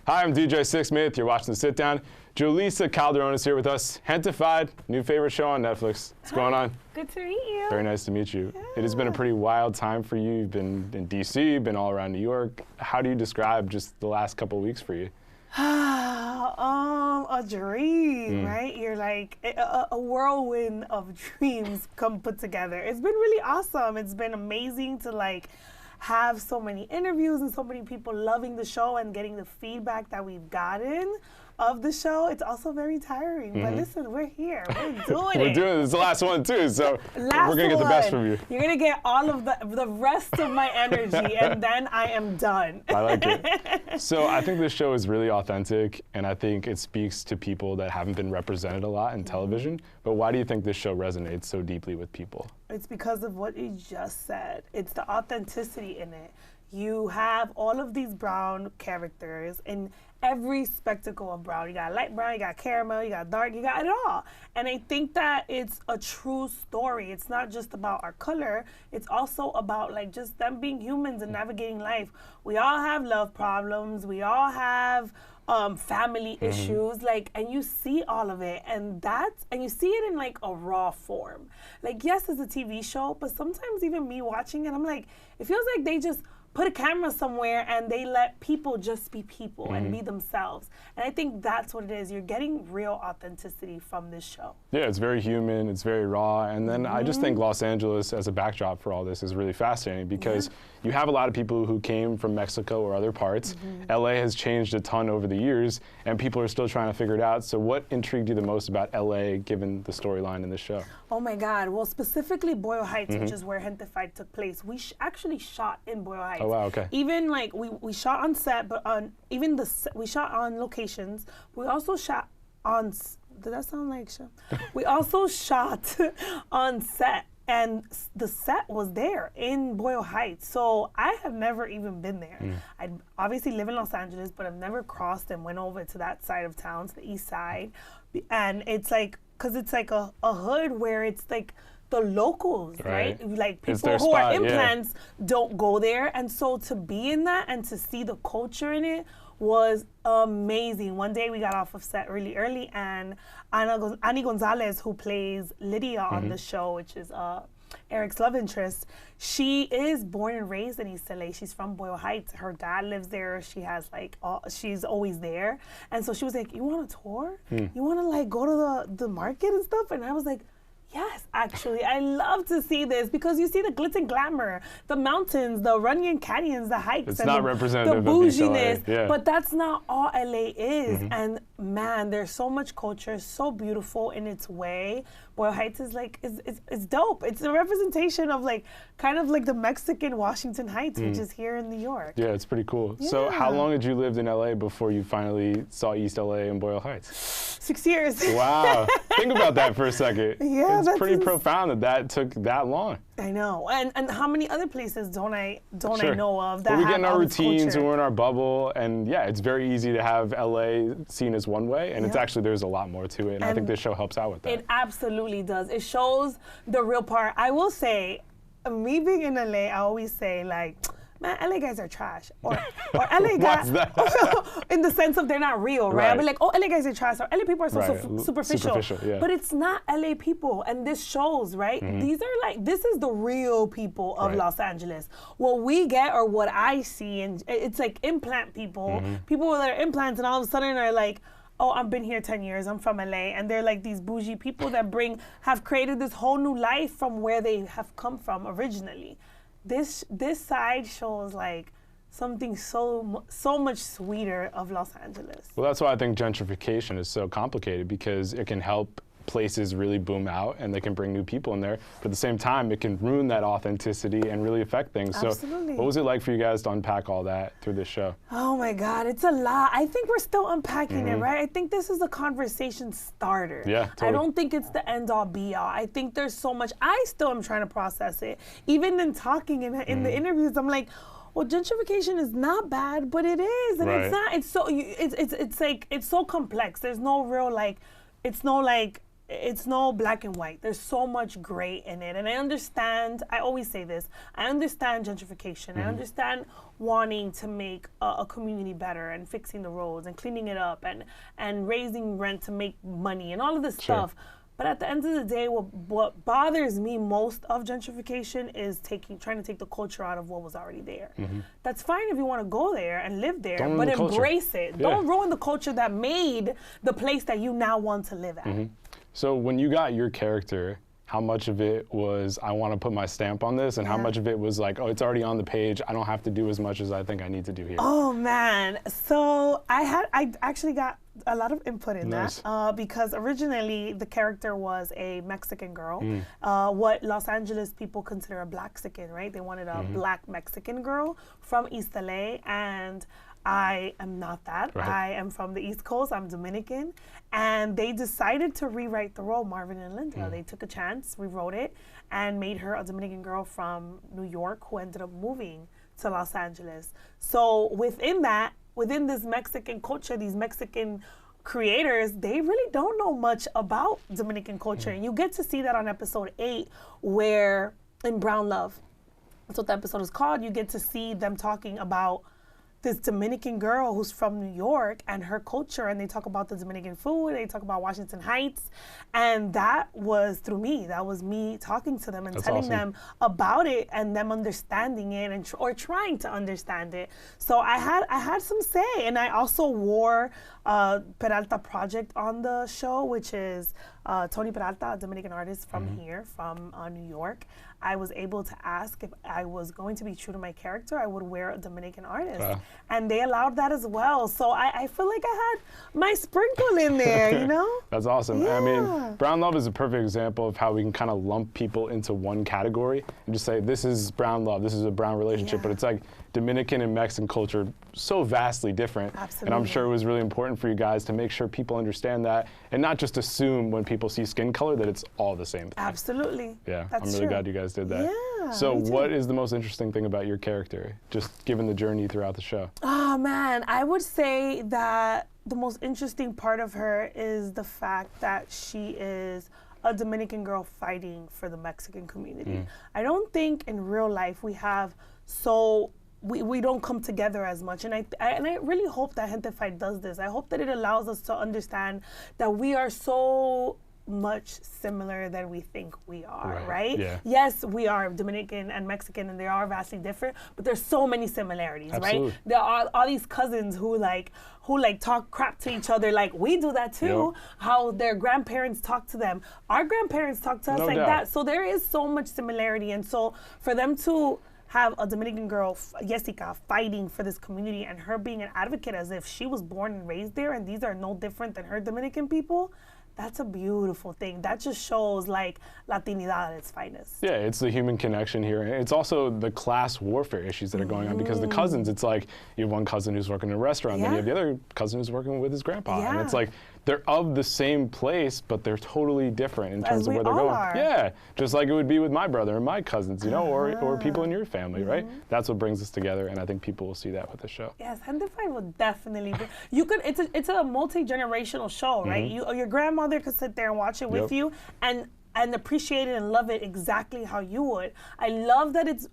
Hi, I'm DJ Sixsmith. You're watching The Sit Down. Julissa Calderon is here with us. Gentefied, new favorite show on Netflix. What's going on? Good to meet you. Very nice to meet you. Yeah. It has been a pretty wild time for you. You've been in DC, you've been all around New York. How do you describe just the last couple of weeks for you? A dream, right? You're like a whirlwind of dreams come put together. It's been really awesome. It's been amazing to like have so many interviews and so many people loving the show and getting the feedback that we've gotten of the show. It's also very tiring, but listen, we're here. We're doing it. We're doing it. It's the last one too, so we're gonna get the best from you. You're gonna get all of the rest of my energy, and then I am done. I like it. So I think this show is really authentic, and I think it speaks to people that haven't been represented a lot in television. But why do you think this show resonates so deeply with people? It's because of what you just said. It's the authenticity in it. You have all of these brown characters in every spectacle of brown. You got light brown, you got caramel, you got dark, you got it all. And I think that it's a true story. It's not just about our color. It's also about like just them being humans and navigating life. We all have love problems. We all have family issues, like, and you see all of it, and you see it in like a raw form. Like, yes, it's a TV show, but sometimes even me watching it, I'm like, it feels like they just put a camera somewhere and they let people just be people and be themselves. And I think that's what it is. You're getting real authenticity from this show. Yeah, it's very human, it's very raw, and then I just think Los Angeles as a backdrop for all this is really fascinating because you have a lot of people who came from Mexico or other parts. LA has changed a ton over the years, and people are still trying to figure it out. So what intrigued you the most about LA given the storyline in the show? Oh my God, well, specifically Boyle Heights, which is where Gentefied took place. We actually shot in Boyle Heights. Oh wow, okay. Even like we shot on set, but on even we shot on locations. We also shot on. Did that sound like show? We also shot on set, and the set was there in Boyle Heights. So I have never even been there. I obviously live in Los Angeles, but I've never crossed and went over to that side of town, to the east side, and it's like because it's like a hood where it's like the locals, right? Like people who are implants don't go there. And so to be in that and to see the culture in it was amazing. One day we got off of set really early, and Ani Gonzalez, who plays Lydia on the show, which is Eric's love interest, she is born and raised in East LA. She's from Boyle Heights. Her dad lives there. She has like, she's always there. And so she was like, you want a tour? You want to like go to the market and stuff? And I was like, yes, actually, I love to see this because you see the glitz and glamour, the mountains, the Runyon Canyons, the hikes, it's and not representative the bouginess, of East LA. but that's not all LA is. And man, there's so much culture, so beautiful in its way. Boyle Heights is like, it's dope. It's a representation of like, kind of like the Mexican Washington Heights, which is here in New York. Yeah, it's pretty cool. Yeah. So how long had you lived in LA before you finally saw East LA and Boyle Heights? 6 years. Wow. Think about that for a second. Yeah, it's pretty profound that took that long. I know. And how many other places don't I know of that we have get in our all this routines culture? and we're in our bubble, and yeah, it's very easy to have LA seen as one way, and it's actually, there's a lot more to it, and I think this show helps out with that. It absolutely does. It shows the real part. I will say, me being in LA, I always say like, man, LA guys are trash. Or LA guys, in the sense of they're not real, right? I'll be like, oh, LA guys are trash, or LA people are so superficial. Yeah. But it's not LA people, and this shows, right? These are like, this is the real people of Los Angeles. What we get, or what I see, and it's like implant people, people that are implants, and all of a sudden are like, oh, I've been here 10 years, I'm from LA, and they're like these bougie people that have created this whole new life from where they have come from originally. This side shows like something so much sweeter of Los Angeles. Well, that's why I think gentrification is so complicated, because it can help places really boom out and they can bring new people in there, but at the same time it can ruin that authenticity and really affect things. Absolutely. So what was it like for you guys to unpack all that through this show? Oh my God, it's a lot. I think we're still unpacking it, right? I think this is a conversation starter. Yeah, totally. I don't think it's the end all be all. I think there's so much, I still am trying to process it. Even in talking in the interviews, I'm like, well, gentrification is not bad, but it is, and it's not. It's so it's like it's so complex. There's no real like, it's no like it's no black and white. There's so much gray in it. And I understand, I always say this, I understand gentrification. I understand wanting to make a community better and fixing the roads and cleaning it up and raising rent to make money and all of this stuff. But at the end of the day, what bothers me most of gentrification is trying to take the culture out of what was already there. That's fine if you want to go there and live there, but embrace it. Don't ruin the culture that made the place that you now want to live at. So when you got your character, how much of it was, I want to put my stamp on this, and how much of it was like, oh, it's already on the page, I don't have to do as much as I think I need to do here? Oh man, so I actually got a lot of input in that because originally the character was a Mexican girl, what Los Angeles people consider a Blaxican, right? They wanted a black Mexican girl from East LA, and I am not that. I am from the East Coast. I'm Dominican. And they decided to rewrite the role, Marvin and Linda. They took a chance, rewrote it, and made her a Dominican girl from New York who ended up moving to Los Angeles. So within this Mexican culture, these Mexican creators, they really don't know much about Dominican culture. And you get to see that on episode 8, where in Brown Love, that's what the episode is called, you get to see them talking about this Dominican girl who's from New York and her culture, and they talk about the Dominican food, they talk about Washington Heights, and that was through me. That was me talking to them and telling them about it and them understanding it and or trying to understand it. So I had some say, and I also wore Peralta Project on the show, which is Tony Peralta, a Dominican artist from here, from New York. I was able to ask if I was going to be true to my character, I would wear a Dominican artist. And they allowed that as well. So I feel like I had my sprinkle in there, you know? That's awesome. I mean, Brown Love is a perfect example of how we can kind of lump people into one category and just say, this is Brown Love, this is a brown relationship. But it's like Dominican and Mexican culture, so vastly different. Absolutely. And I'm sure it was really important for you guys to make sure people understand that and not just assume when people see skin color that it's all the same thing. Absolutely. Yeah, I'm really glad you guys did that. Yeah, so what is the most interesting thing about your character, just given the journey throughout the show? Oh man, I would say that the most interesting part of her is the fact that she is a Dominican girl fighting for the Mexican community. I don't think in real life we have we don't come together as much, and I really hope that Gentefied does this. I hope that it allows us to understand that we are so much similar than we think we are, right? Yeah. Yes, we are Dominican and Mexican, and they are vastly different, but there's so many similarities, right? There are all these cousins who talk crap to each other like we do that too, how their grandparents talk to them. Our grandparents talk to us like that. So there is so much similarity, and so for them to have a Dominican girl, Jessica, fighting for this community and her being an advocate as if she was born and raised there and these are no different than her Dominican people, that's a beautiful thing. That just shows like Latinidad at its finest. Yeah, it's the human connection here. It's also the class warfare issues that are going on because the cousins, it's like you have one cousin who's working in a restaurant, then you have the other cousin who's working with his grandpa. And it's like they're of the same place, but they're totally different in terms of where they're going. Yeah, just like it would be with my brother and my cousins, you know, or people in your family, right? That's what brings us together, and I think people will see that with the show. Yes, Gentefied will definitely be. It's a multi-generational show, right? Your grandmother could sit there and watch it with you and appreciate it and love it exactly how you would. I love that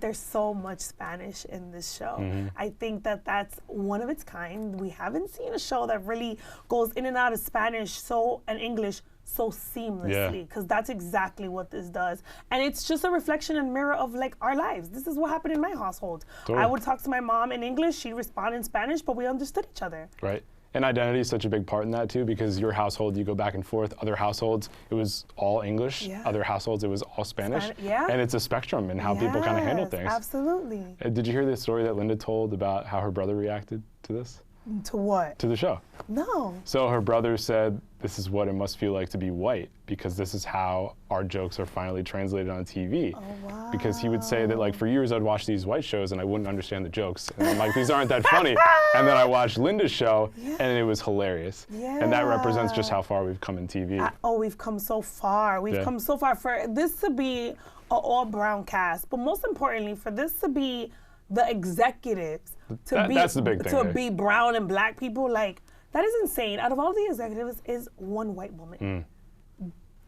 there's so much Spanish in this show. I think that that's one of its kind. We haven't seen a show that really goes in and out of Spanish and English so seamlessly, because that's exactly what this does. And it's just a reflection and mirror of like our lives. This is what happened in my household. I would talk to my mom in English, she'd respond in Spanish, but we understood each other. Right. And identity is such a big part in that too, because your household, you go back and forth. Other households, it was all English. Other households, it was all Spanish. And it's a spectrum in how people kind of handle things. Absolutely. Did you hear the story that Linda told about how her brother reacted to this? To what? To the show. No. So her brother said, this is what it must feel like to be white, because this is how our jokes are finally translated on TV. Oh, wow. Because he would say that, like, for years I'd watch these white shows and I wouldn't understand the jokes. And I'm like, these aren't that funny. And then I watched Linda's show and it was hilarious. And that represents just how far we've come in TV. We've come so far. We've come so far for this to be an all-brown cast, but most importantly, for this to be the executives, that's the big thing, be brown and black people, like, That is insane. Out of all the executives, is one white woman.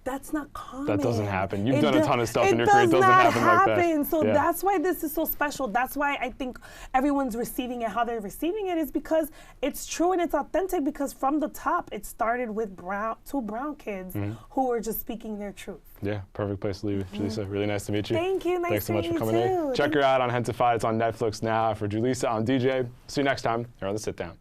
That's not common. That doesn't happen. You've done a ton of stuff in your career. It doesn't happen like that. So that's why this is so special. That's why I think everyone's receiving it how they're receiving it, is because it's true and it's authentic, because from the top, it started with two brown kids who were just speaking their truth. Yeah, perfect place to leave it. Julissa, really nice to meet you. Thank you. Thanks so much for coming in. Check her out on Gentefied. It's on Netflix now. For Julissa, I'm DJ. See you next time here on The Sit Down.